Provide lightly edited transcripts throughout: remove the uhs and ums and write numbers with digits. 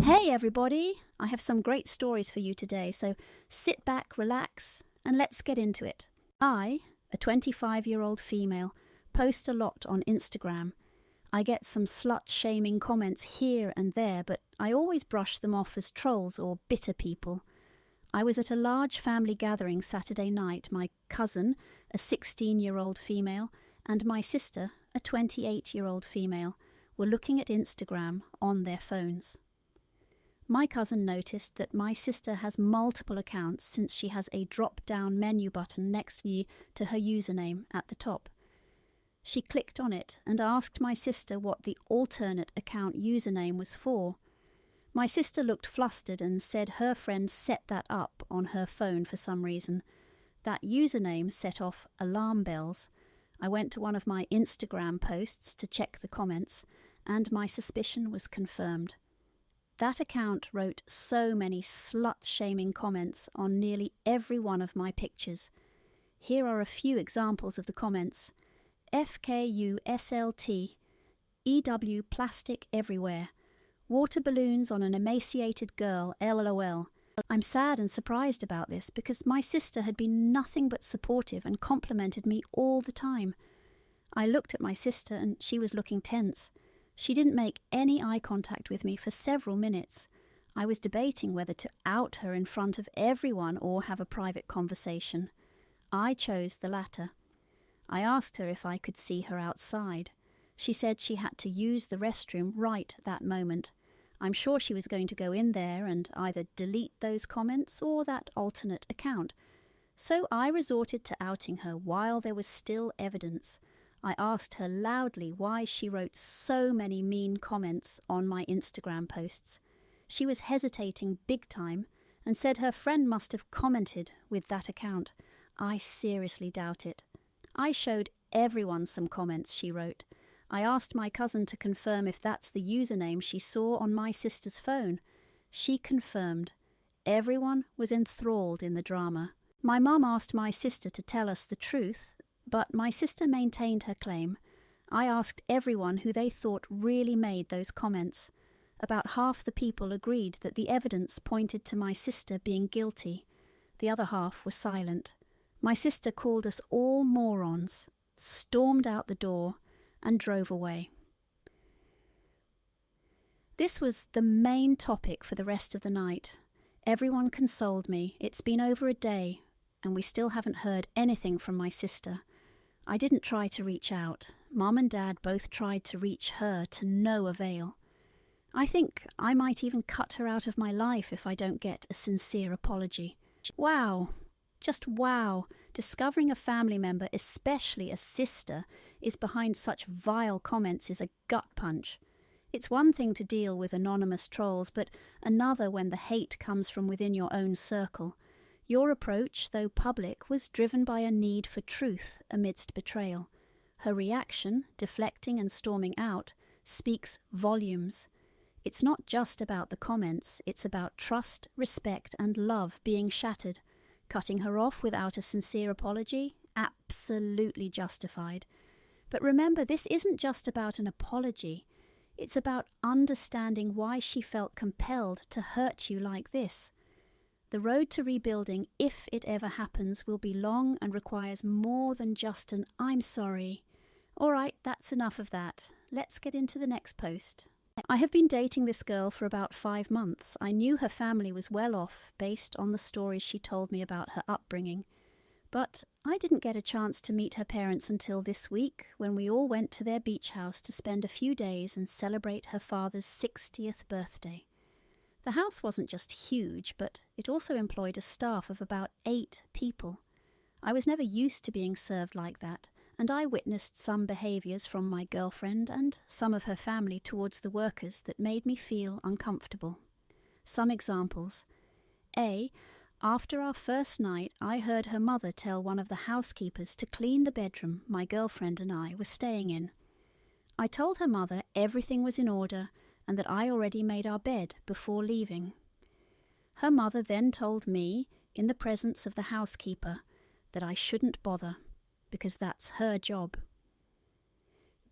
Hey everybody! I have some great stories for you today, so sit back, relax, and let's get into it. I, a 25-year-old female, post a lot on Instagram. I get some slut-shaming comments here and there, but I always brush them off as trolls or bitter people. I was at a large family gathering Saturday night. My cousin, a 16-year-old female, and my sister, a 28-year-old female, were looking at Instagram on their phones. My cousin noticed that my sister has multiple accounts since she has a drop-down menu button next to her username at the top. She clicked on it and asked my sister what the alternate account username was for. My sister looked flustered and said her friend set that up on her phone for some reason. That username set off alarm bells. I went to one of my Instagram posts to check the comments, and my suspicion was confirmed. That account wrote so many slut-shaming comments on nearly every one of my pictures. Here are a few examples of the comments. FKUSLT, EW plastic everywhere, water balloons on an emaciated girl, LOL. I'm sad and surprised about this because my sister had been nothing but supportive and complimented me all the time. I looked at my sister and she was looking tense. She didn't make any eye contact with me for several minutes. I was debating whether to out her in front of everyone or have a private conversation. I chose the latter. I asked her if I could see her outside. She said she had to use the restroom right that moment. I'm sure she was going to go in there and either delete those comments or that alternate account. So I resorted to outing her while there was still evidence. I asked her loudly why she wrote so many mean comments on my Instagram posts. She was hesitating big time and said her friend must have commented with that account. I seriously doubt it. I showed everyone some comments she wrote. I asked my cousin to confirm if that's the username she saw on my sister's phone. She confirmed. Everyone was enthralled in the drama. My mum asked my sister to tell us the truth, but my sister maintained her claim. I asked everyone who they thought really made those comments. About half the people agreed that the evidence pointed to my sister being guilty. The other half were silent. My sister called us all morons, stormed out the door, and drove away. This was the main topic for the rest of the night. Everyone consoled me. It's been over a day, and we still haven't heard anything from my sister. I didn't try to reach out. Mum and Dad both tried to reach her to no avail. I think I might even cut her out of my life if I don't get a sincere apology. Wow! Just wow! Discovering a family member, especially a sister, is behind such vile comments is a gut punch. It's one thing to deal with anonymous trolls, but another when the hate comes from within your own circle. Your approach, though public, was driven by a need for truth amidst betrayal. Her reaction, deflecting and storming out, speaks volumes. It's not just about the comments, it's about trust, respect, and love being shattered. Cutting her off without a sincere apology? Absolutely justified. But remember, this isn't just about an apology. It's about understanding why she felt compelled to hurt you like this. The road to rebuilding, if it ever happens, will be long and requires more than just an "I'm sorry." All right, that's enough of that. Let's get into the next post. I have been dating this girl for about 5 months. I knew her family was well off based on the stories she told me about her upbringing. But I didn't get a chance to meet her parents until this week when we all went to their beach house to spend a few days and celebrate her father's 60th birthday. The house wasn't just huge, but it also employed a staff of about 8 people. I was never used to being served like that, and I witnessed some behaviours from my girlfriend and some of her family towards the workers that made me feel uncomfortable. Some examples. A. After our first night, I heard her mother tell one of the housekeepers to clean the bedroom my girlfriend and I were staying in. I told her mother everything was in order and that I already made our bed before leaving. Her mother then told me, in the presence of the housekeeper, that I shouldn't bother, because that's her job.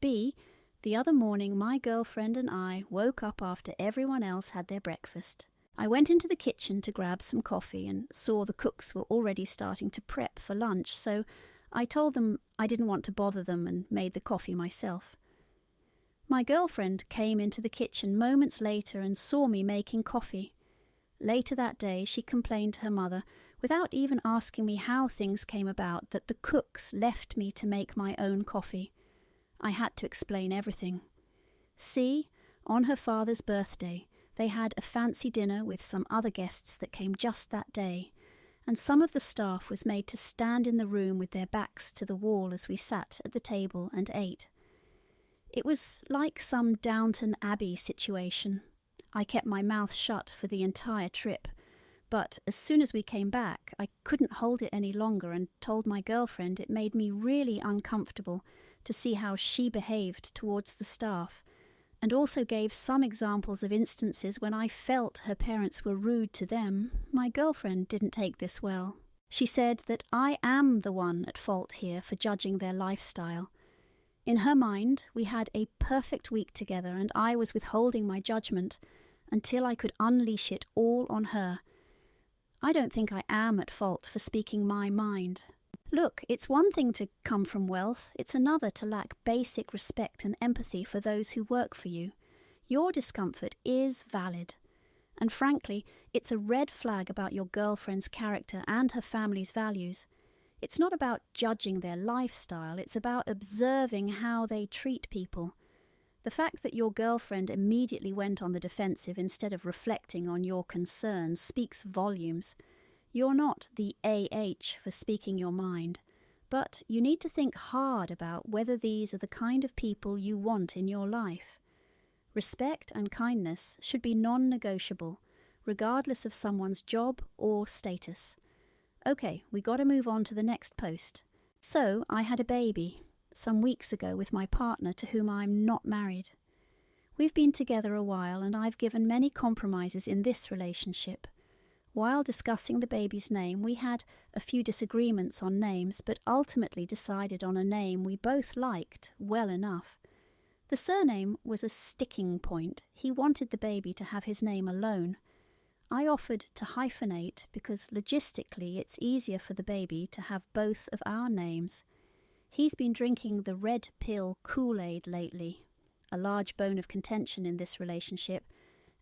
B. The other morning, my girlfriend and I woke up after everyone else had their breakfast. I went into the kitchen to grab some coffee and saw the cooks were already starting to prep for lunch, so I told them I didn't want to bother them and made the coffee myself. My girlfriend came into the kitchen moments later and saw me making coffee. Later that day, she complained to her mother, without even asking me how things came about, that the cooks left me to make my own coffee. I had to explain everything. See, on her father's birthday, they had a fancy dinner with some other guests that came just that day, and some of the staff was made to stand in the room with their backs to the wall as we sat at the table and ate. It was like some Downton Abbey situation. I kept my mouth shut for the entire trip, but as soon as we came back, I couldn't hold it any longer and told my girlfriend it made me really uncomfortable to see how she behaved towards the staff, and also gave some examples of instances when I felt her parents were rude to them. My girlfriend didn't take this well. She said that I am the one at fault here for judging their lifestyle. In her mind, we had a perfect week together, and I was withholding my judgment until I could unleash it all on her. I don't think I am at fault for speaking my mind. Look, it's one thing to come from wealth, it's another to lack basic respect and empathy for those who work for you. Your discomfort is valid. And frankly, it's a red flag about your girlfriend's character and her family's values. It's not about judging their lifestyle, it's about observing how they treat people. The fact that your girlfriend immediately went on the defensive instead of reflecting on your concerns speaks volumes. You're not the AH for speaking your mind, but you need to think hard about whether these are the kind of people you want in your life. Respect and kindness should be non-negotiable, regardless of someone's job or status. Okay, we got to move on to the next post. So, I had a baby some weeks ago with my partner to whom I'm not married. We've been together a while and I've given many compromises in this relationship. While discussing the baby's name, we had a few disagreements on names, but ultimately decided on a name we both liked well enough. The surname was a sticking point. He wanted the baby to have his name alone. I offered to hyphenate because logistically it's easier for the baby to have both of our names. He's been drinking the red pill Kool-Aid lately, a large bone of contention in this relationship,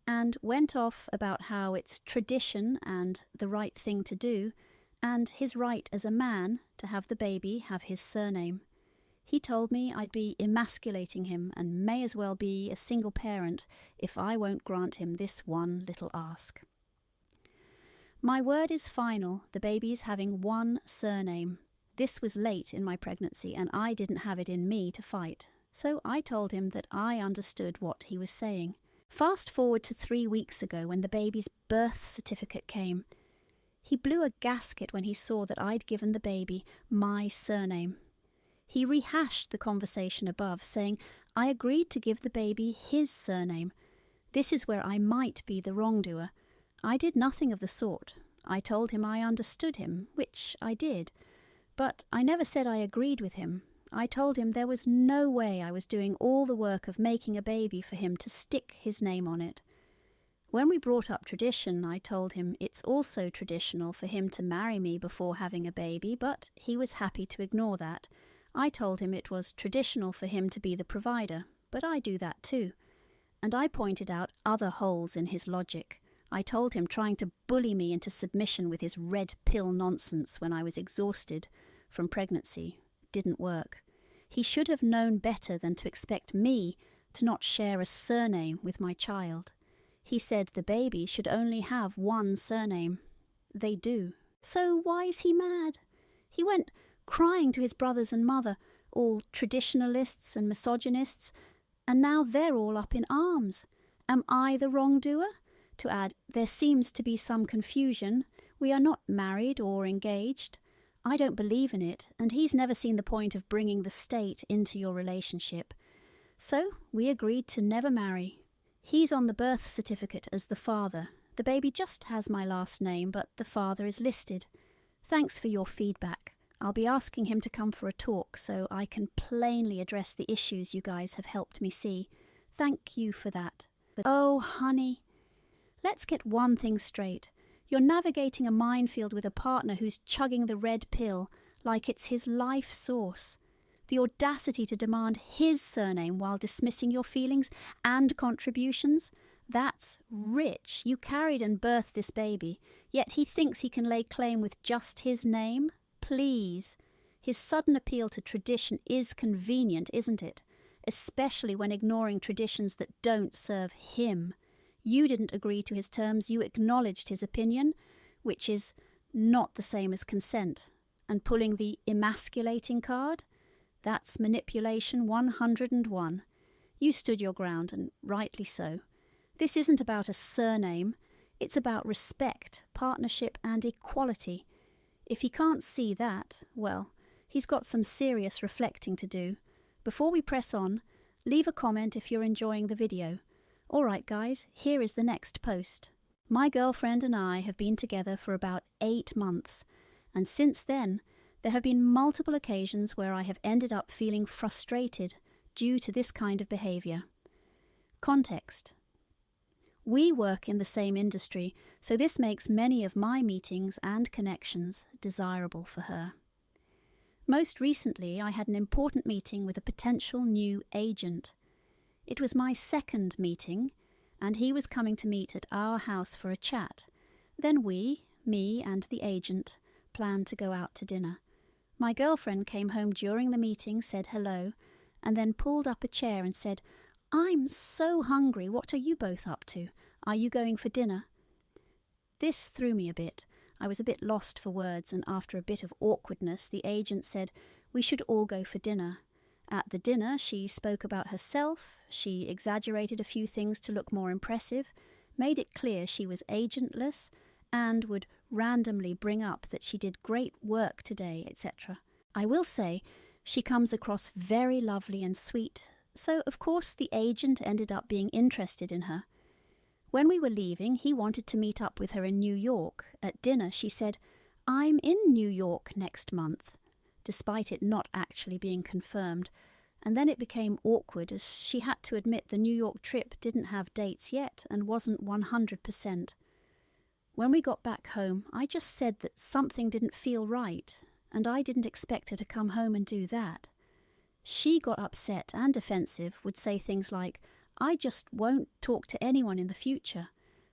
and went off about how it's tradition and the right thing to do, and his right as a man to have the baby have his surname. He told me I'd be emasculating him and may as well be a single parent if I won't grant him this one little ask. My word is final, the baby's having one surname. This was late in my pregnancy and I didn't have it in me to fight, so I told him that I understood what he was saying. Fast forward to 3 weeks ago when the baby's birth certificate came. He blew a gasket when he saw that I'd given the baby my surname. He rehashed the conversation above, saying I agreed to give the baby his surname. This is where I might be the wrongdoer. I did nothing of the sort. I told him I understood him, which I did. But I never said I agreed with him. I told him there was no way I was doing all the work of making a baby for him to stick his name on it. When we brought up tradition, I told him it's also traditional for him to marry me before having a baby, but he was happy to ignore that. I told him it was traditional for him to be the provider, but I do that too. And I pointed out other holes in his logic. I told him trying to bully me into submission with his red pill nonsense when I was exhausted from pregnancy didn't work. He should have known better than to expect me to not share a surname with my child. He said the baby should only have one surname. They do. So why is he mad? He went crying to his brothers and mother, all traditionalists and misogynists, and now they're all up in arms. Am I the wrongdoer? To add, there seems to be some confusion. We are not married or engaged. I don't believe in it, and he's never seen the point of bringing the state into your relationship. So we agreed to never marry. He's on the birth certificate as the father. The baby just has my last name, but the father is listed. Thanks for your feedback. I'll be asking him to come for a talk so I can plainly address the issues you guys have helped me see. Thank you for that. But oh, honey, let's get one thing straight. You're navigating a minefield with a partner who's chugging the red pill like it's his life source. The audacity to demand his surname while dismissing your feelings and contributions? That's rich. You carried and birthed this baby, yet he thinks he can lay claim with just his name? Please. His sudden appeal to tradition is convenient, isn't it? Especially when ignoring traditions that don't serve him. You didn't agree to his terms, you acknowledged his opinion, which is not the same as consent. And pulling the emasculating card? That's manipulation 101. You stood your ground, and rightly so. This isn't about a surname. It's about respect, partnership, and equality. If he can't see that, well, he's got some serious reflecting to do. Before we press on, leave a comment if you're enjoying the video. Alright guys, here is the next post. My girlfriend and I have been together for about 8 months, and since then, there have been multiple occasions where I have ended up feeling frustrated due to this kind of behaviour. Context. We work in the same industry, so this makes many of my meetings and connections desirable for her. Most recently, I had an important meeting with a potential new agent. It was my second meeting, and he was coming to meet at our house for a chat. Then me and the agent, planned to go out to dinner. My girlfriend came home during the meeting, said hello, and then pulled up a chair and said, "I'm so hungry, what are you both up to? Are you going for dinner?" This threw me a bit. I was a bit lost for words, and after a bit of awkwardness, the agent said we should all go for dinner. At the dinner, she spoke about herself, she exaggerated a few things to look more impressive, made it clear she was agentless, and would randomly bring up that she did great work today, etc. I will say, she comes across very lovely and sweet, so of course the agent ended up being interested in her. When we were leaving, he wanted to meet up with her in New York. At dinner, she said, "I'm in New York next month," despite it not actually being confirmed. And then it became awkward as she had to admit the New York trip didn't have dates yet and wasn't 100%. When we got back home, I just said that something didn't feel right, and I didn't expect her to come home and do that. She got upset and defensive, would say things like, "I just won't talk to anyone in the future,"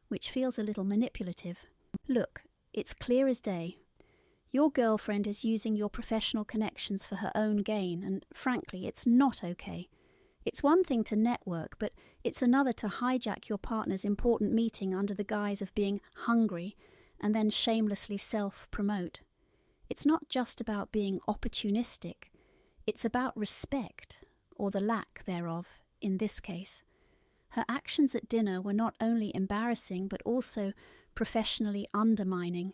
which feels a little manipulative. Look, it's clear as day. Your girlfriend is using your professional connections for her own gain, and frankly, it's not okay. It's one thing to network, but it's another to hijack your partner's important meeting under the guise of being hungry and then shamelessly self-promote. It's not just about being opportunistic. It's about respect, or the lack thereof, in this case. Her actions at dinner were not only embarrassing, but also professionally undermining.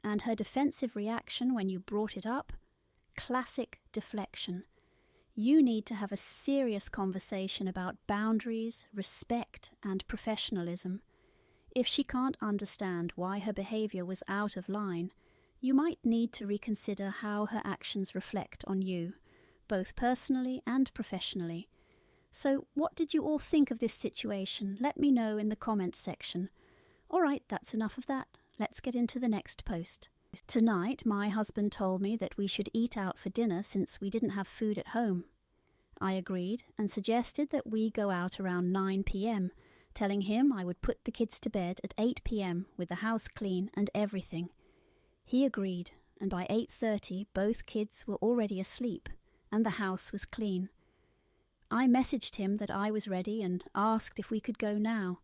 And her defensive reaction when you brought it up? Classic deflection. You need to have a serious conversation about boundaries, respect, and professionalism. If she can't understand why her behaviour was out of line, you might need to reconsider how her actions reflect on you, both personally and professionally. So what did you all think of this situation? Let me know in the comments section. Alright, that's enough of that. Let's get into the next post. Tonight, my husband told me that we should eat out for dinner since we didn't have food at home. I agreed and suggested that we go out around 9 p.m, telling him I would put the kids to bed at 8 p.m. with the house clean and everything. He agreed, and by 8:30 both kids were already asleep and the house was clean. I messaged him that I was ready and asked if we could go now.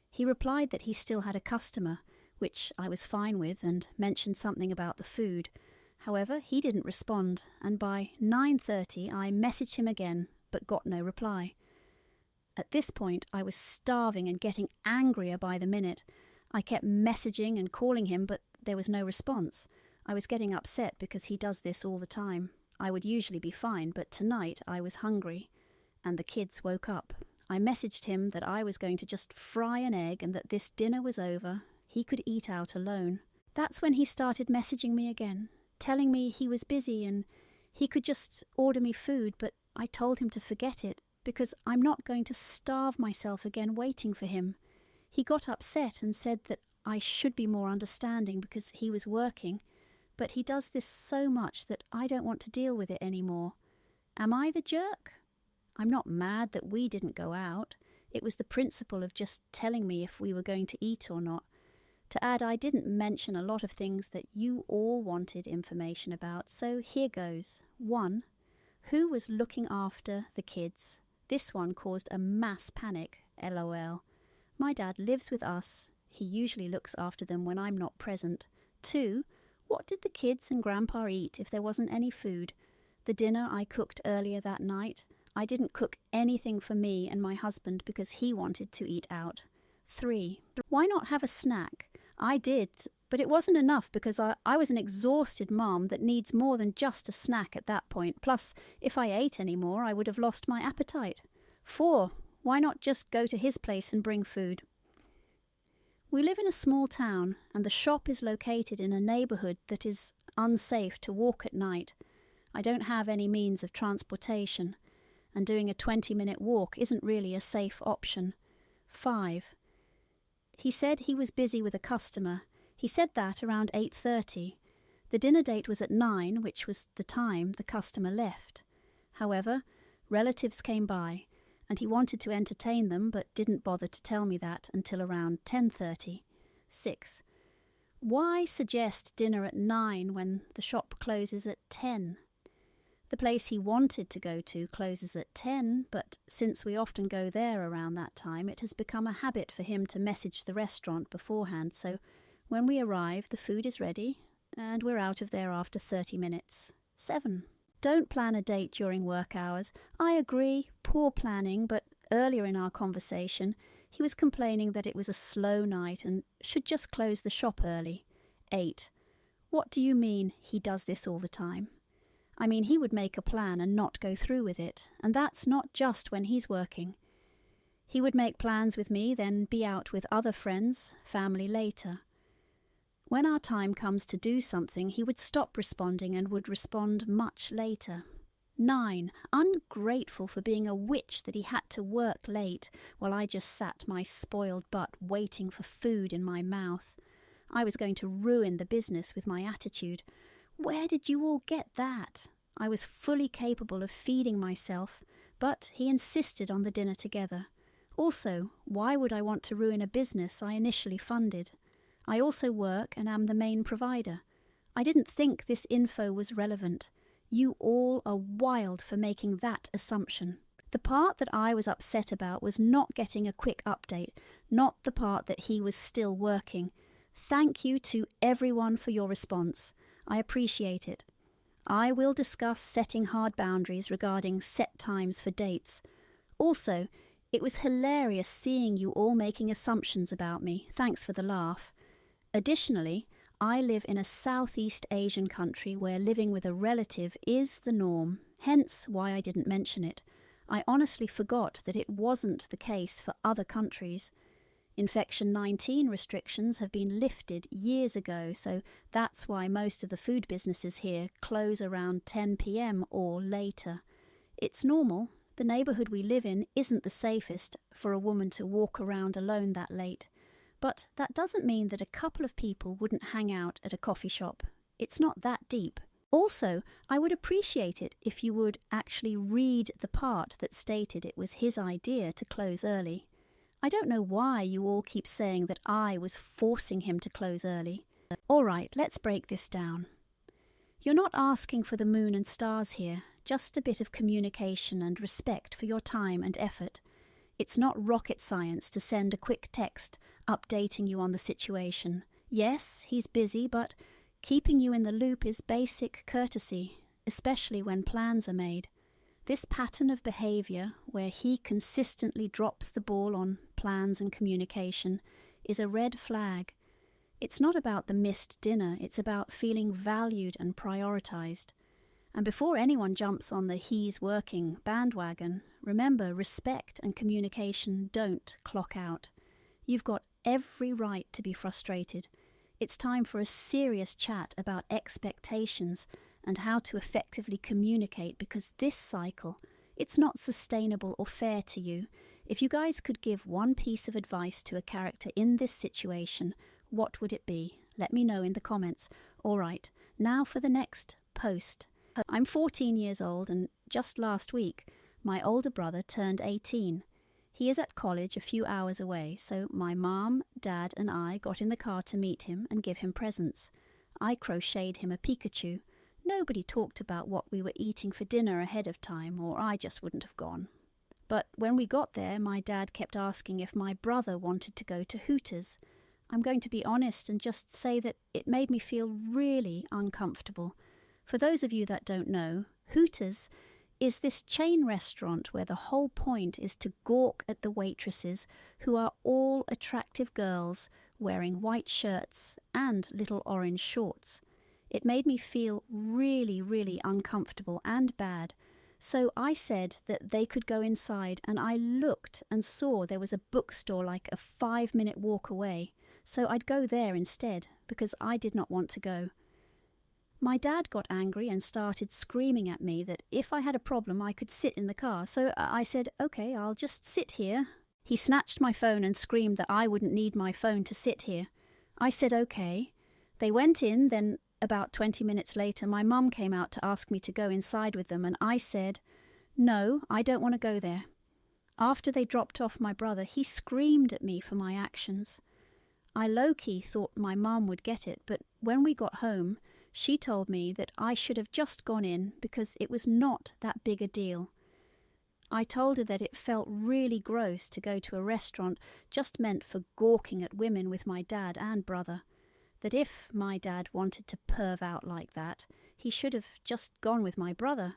He replied that he still had a customer, which I was fine with, and mentioned something about the food. However, he didn't respond, and by 9:30 I messaged him again, but got no reply. At this point, I was starving and getting angrier by the minute. I kept messaging and calling him, but there was no response. I was getting upset because he does this all the time. I would usually be fine, but tonight I was hungry, and the kids woke up. I messaged him that I was going to just fry an egg and that this dinner was over. He could eat out alone. That's when he started messaging me again. telling me he was busy and he could just order me food, but I told him to forget it because I'm not going to starve myself again waiting for him. He got upset and said that I should be more understanding because he was working, but he does this so much that I don't want to deal with it anymore. Am I the jerk? I'm not mad that we didn't go out. It was the principle of just telling me if we were going to eat or not. To add, I didn't mention a lot of things that you all wanted information about, so here goes. 1. Who was looking after the kids? This one caused a mass panic, LOL. My dad lives with us. He usually looks after them when I'm not present. 2. What did the kids and Grandpa eat if there wasn't any food? The dinner I cooked earlier that night, I didn't cook anything for me and my husband because he wanted to eat out. 3. Why not have a snack? I did, but it wasn't enough because I was an exhausted mom that needs more than just a snack at that point. Plus, if I ate any more, I would have lost my appetite. 4. Why not just go to his place and bring food? We live in a small town, and the shop is located in a neighbourhood that is unsafe to walk at night. I don't have any means of transportation, and doing a 20-minute walk isn't really a safe option. 5. He said he was busy with a customer. He said that around 8:30. The dinner date was at 9, which was the time the customer left. However, relatives came by, and he wanted to entertain them but didn't bother to tell me that until around 10:30. 6. Why suggest dinner at 9 when the shop closes at 10? The place he wanted to go to closes at 10, but since we often go there around that time, it has become a habit for him to message the restaurant beforehand, so when we arrive, the food is ready, and we're out of there after 30 minutes. 7. Don't plan a date during work hours. I agree, poor planning, but earlier in our conversation, he was complaining that it was a slow night and should just close the shop early. 8. What do you mean he does this all the time? I mean, he would make a plan and not go through with it, and that's not just when he's working. He would make plans with me, then be out with other friends, family later. When our time comes to do something, he would stop responding and would respond much later. 9. Ungrateful for being a witch that he had to work late while I just sat my spoiled butt waiting for food in my mouth. I was going to ruin the business with my attitude. Where did you all get that? I was fully capable of feeding myself, but he insisted on the dinner together. Also, why would I want to ruin a business I initially funded? I also work and am the main provider. I didn't think this info was relevant. You all are wild for making that assumption. The part that I was upset about was not getting a quick update, not the part that he was still working. Thank you to everyone for your response. I appreciate it. I will discuss setting hard boundaries regarding set times for dates. Also, it was hilarious seeing you all making assumptions about me. Thanks for the laugh. Additionally, I live in a Southeast Asian country where living with a relative is the norm, hence why I didn't mention it. I honestly forgot that it wasn't the case for other countries. Infection 19 restrictions have been lifted years ago, so that's why most of the food businesses here close around 10 p.m. or later. It's normal. The neighbourhood we live in isn't the safest for a woman to walk around alone that late. But that doesn't mean that a couple of people wouldn't hang out at a coffee shop. It's not that deep. Also, I would appreciate it if you would actually read the part that stated it was his idea to close early. I don't know why you all keep saying that I was forcing him to close early. All right, let's break this down. You're not asking for the moon and stars here, just a bit of communication and respect for your time and effort. It's not rocket science to send a quick text updating you on the situation. Yes, he's busy, but keeping you in the loop is basic courtesy, especially when plans are made. This pattern of behaviour, where he consistently drops the ball on plans and communication, is a red flag. It's not about the missed dinner, it's about feeling valued and prioritised. And before anyone jumps on the he's working bandwagon, remember, respect and communication don't clock out. You've got every right to be frustrated. It's time for a serious chat about expectations and how to effectively communicate, because this cycle, it's not sustainable or fair to you. If you guys could give one piece of advice to a character in this situation, what would it be? Let me know in the comments. Alright, now for the next post. I'm 14 years old, and just last week, my older brother turned 18. He is at college a few hours away, so my mom, dad and I got in the car to meet him and give him presents. I crocheted him a Pikachu. Nobody talked about what we were eating for dinner ahead of time, or I just wouldn't have gone. But when we got there, my dad kept asking if my brother wanted to go to Hooters. I'm going to be honest and just say that it made me feel really uncomfortable. For those of you that don't know, Hooters is this chain restaurant where the whole point is to gawk at the waitresses, who are all attractive girls wearing white shirts and little orange shorts. It made me feel really, really uncomfortable and bad. So I said that they could go inside, and I looked and saw there was a bookstore like a 5-minute walk away. So I'd go there instead, because I did not want to go. My dad got angry and started screaming at me that if I had a problem I could sit in the car, so I said, okay, I'll just sit here. He snatched my phone and screamed that I wouldn't need my phone to sit here. I said okay. They went in, then about 20 minutes later my mum came out to ask me to go inside with them, and I said, no, I don't want to go there. After they dropped off my brother, he screamed at me for my actions. I low-key thought my mum would get it, but when we got home, she told me that I should have just gone in because it was not that big a deal. I told her that it felt really gross to go to a restaurant just meant for gawking at women with my dad and brother. That if my dad wanted to perv out like that, he should have just gone with my brother.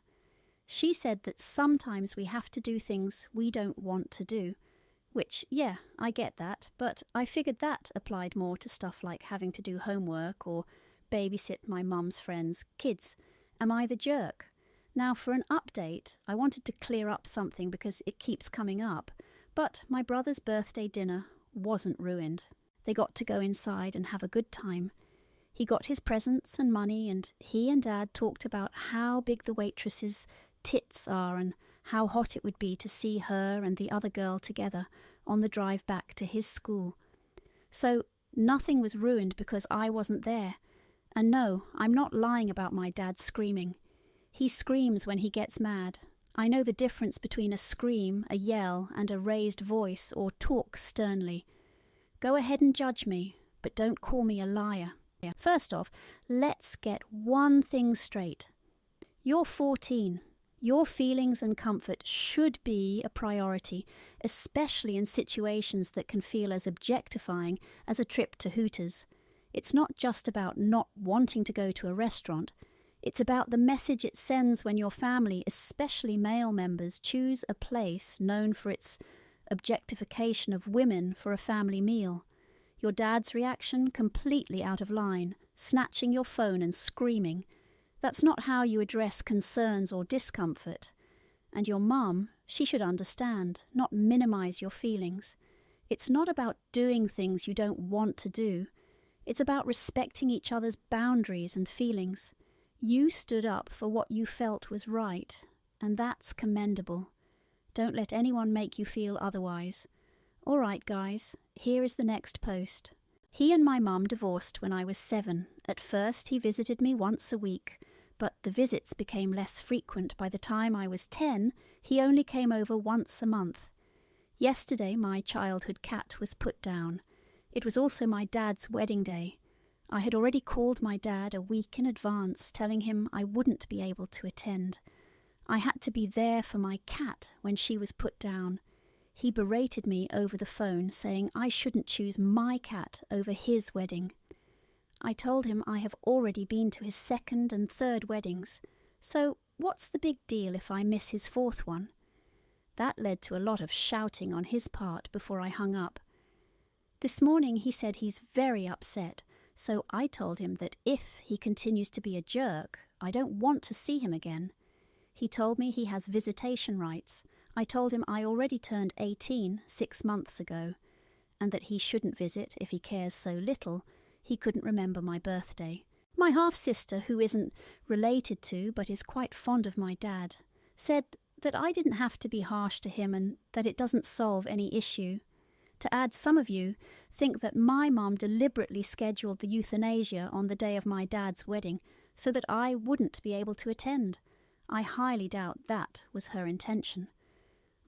She said that sometimes we have to do things we don't want to do. Which, yeah, I get that, but I figured that applied more to stuff like having to do homework or babysit my mum's friends' kids. Am I the jerk? Now, for an update, I wanted to clear up something because it keeps coming up, but my brother's birthday dinner wasn't ruined. They got to go inside and have a good time. He got his presents and money, and he and Dad talked about how big the waitress's tits are and how hot it would be to see her and the other girl together on the drive back to his school. So nothing was ruined because I wasn't there. And no, I'm not lying about my dad screaming. He screams when he gets mad. I know the difference between a scream, a yell, and a raised voice or talk sternly. Go ahead and judge me, but don't call me a liar. First off, let's get one thing straight. You're 14. Your feelings and comfort should be a priority, especially in situations that can feel as objectifying as a trip to Hooters. It's not just about not wanting to go to a restaurant. It's about the message it sends when your family, especially male members, choose a place known for its objectification of women for a family meal. Your dad's reaction, completely out of line, snatching your phone and screaming. That's not how you address concerns or discomfort. And your mum, she should understand, not minimize your feelings. It's not about doing things you don't want to do. It's about respecting each other's boundaries and feelings. You stood up for what you felt was right, and that's commendable. Don't let anyone make you feel otherwise. All right, guys, here is the next post. He and my mum divorced when I was 7. At first, he visited me once a week, but the visits became less frequent. By the time I was 10, he only came over once a month. Yesterday, my childhood cat was put down. It was also my dad's wedding day. I had already called my dad a week in advance, telling him I wouldn't be able to attend. I had to be there for my cat when she was put down. He berated me over the phone, saying I shouldn't choose my cat over his wedding. I told him I have already been to his 2nd and 3rd weddings, so what's the big deal if I miss his 4th one? That led to a lot of shouting on his part before I hung up. This morning he said he's very upset, so I told him that if he continues to be a jerk, I don't want to see him again. He told me he has visitation rights. I told him I already turned 18 6 months ago, and that he shouldn't visit if he cares so little. he couldn't remember my birthday. My half-sister, who isn't related to but is quite fond of my dad, said that I didn't have to be harsh to him and that it doesn't solve any issue. To add, some of you think that my mum deliberately scheduled the euthanasia on the day of my dad's wedding so that I wouldn't be able to attend. I highly doubt that was her intention.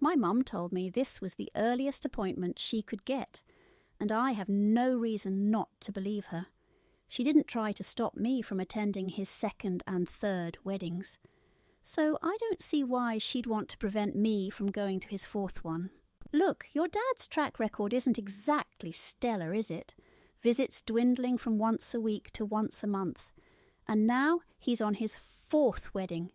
My mum told me this was the earliest appointment she could get, and I have no reason not to believe her. She didn't try to stop me from attending his second and third weddings. So I don't see why she'd want to prevent me from going to his fourth one. Look, your dad's track record isn't exactly stellar, is it? Visits dwindling from once a week to once a month. And now he's on his fourth wedding.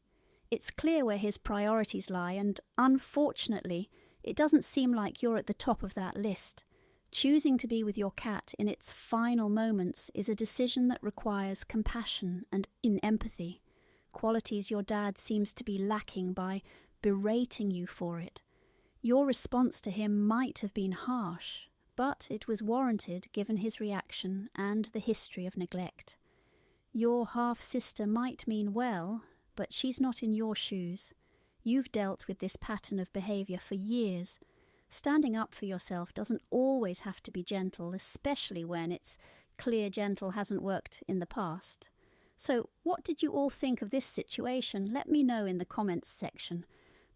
It's clear where his priorities lie, and unfortunately, it doesn't seem like you're at the top of that list. Choosing to be with your cat in its final moments is a decision that requires compassion and empathy, qualities your dad seems to be lacking by berating you for it. Your response to him might have been harsh, but it was warranted given his reaction and the history of neglect. Your half-sister might mean well, but she's not in your shoes. You've dealt with this pattern of behaviour for years. Standing up for yourself doesn't always have to be gentle, especially when it's clear gentle hasn't worked in the past. So what did you all think of this situation? Let me know in the comments section.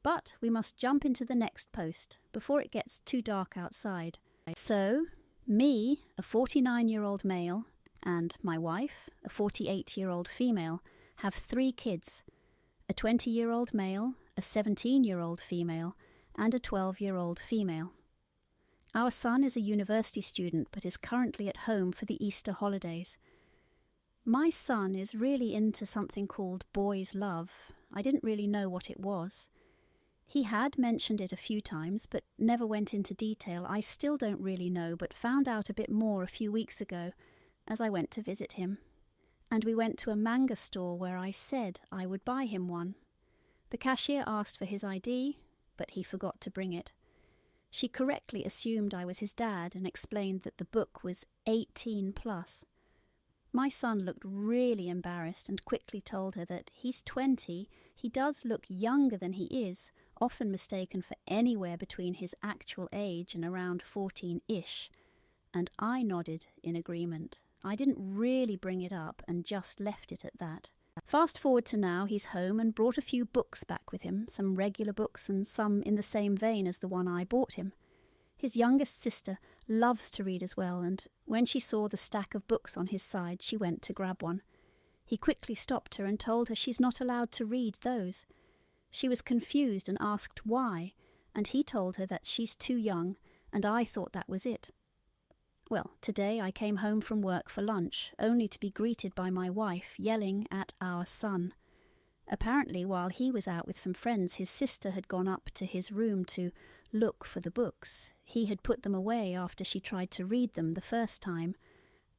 But we must jump into the next post before it gets too dark outside. So, me, a 49-year-old male, and my wife, a 48-year-old female, have 3 kids, a 20-year-old male, a 17-year-old female, and a 12-year-old female. Our son is a university student but is currently at home for the Easter holidays. My son is really into something called boys' love. I didn't really know what it was. He had mentioned it a few times but never went into detail. I still don't really know, but found out a bit more a few weeks ago as I went to visit him. And we went to a manga store where I said I would buy him one. The cashier asked for his ID, but he forgot to bring it. She correctly assumed I was his dad and explained that the book was 18 plus. My son looked really embarrassed and quickly told her that he's 20, he does look younger than he is, often mistaken for anywhere between his actual age and around 14-ish. And I nodded in agreement. I didn't really bring it up and just left it at that. Fast forward to now, he's home and brought a few books back with him, some regular books and some in the same vein as the one I bought him. His youngest sister loves to read as well, and when she saw the stack of books on his side, she went to grab one. He quickly stopped her and told her she's not allowed to read those. She was confused and asked why, and he told her that she's too young, and I thought that was it. Well, today I came home from work for lunch, only to be greeted by my wife yelling at our son. Apparently, while he was out with some friends, his sister had gone up to his room to look for the books. He had put them away after she tried to read them the first time,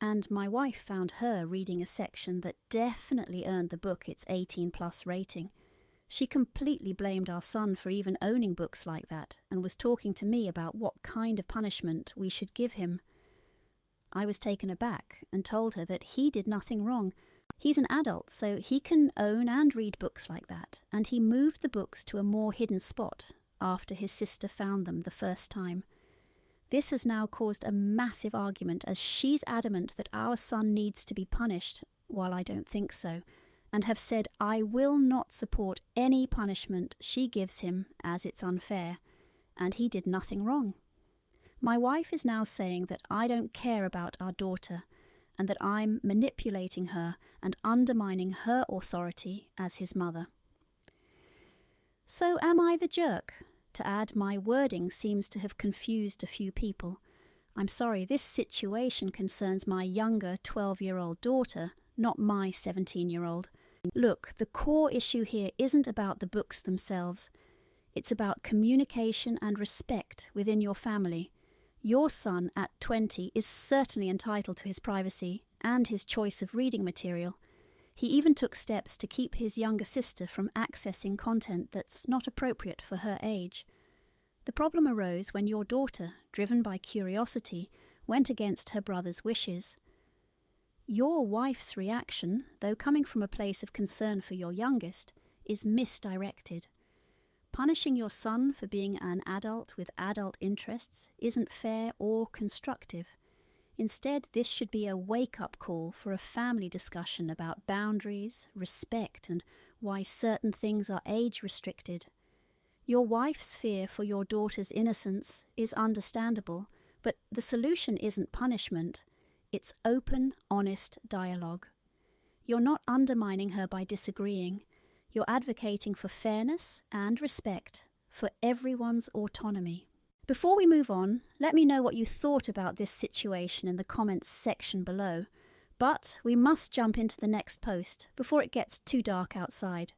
and my wife found her reading a section that definitely earned the book its 18+ rating. She completely blamed our son for even owning books like that, and was talking to me about what kind of punishment we should give him. I was taken aback and told her that he did nothing wrong. He's an adult, so he can own and read books like that, and he moved the books to a more hidden spot after his sister found them the first time. This has now caused a massive argument, as she's adamant that our son needs to be punished, while I don't think so, and have said I will not support any punishment she gives him as it's unfair, and he did nothing wrong. My wife is now saying that I don't care about our daughter, and that I'm manipulating her and undermining her authority as his mother. So am I the jerk? To add, my wording seems to have confused a few people. I'm sorry, this situation concerns my younger 12-year-old daughter, not my 17-year-old. Look, the core issue here isn't about the books themselves. It's about communication and respect within your family. Your son at 20 is certainly entitled to his privacy and his choice of reading material. He even took steps to keep his younger sister from accessing content that's not appropriate for her age. The problem arose when your daughter, driven by curiosity, went against her brother's wishes. Your wife's reaction, though coming from a place of concern for your youngest, is misdirected. Punishing your son for being an adult with adult interests isn't fair or constructive. Instead, this should be a wake-up call for a family discussion about boundaries, respect, and why certain things are age-restricted. Your wife's fear for your daughter's innocence is understandable, but the solution isn't punishment. It's open, honest dialogue. You're not undermining her by disagreeing. You're advocating for fairness and respect for everyone's autonomy. Before we move on, let me know what you thought about this situation in the comments section below. But we must jump into the next post before it gets too dark outside.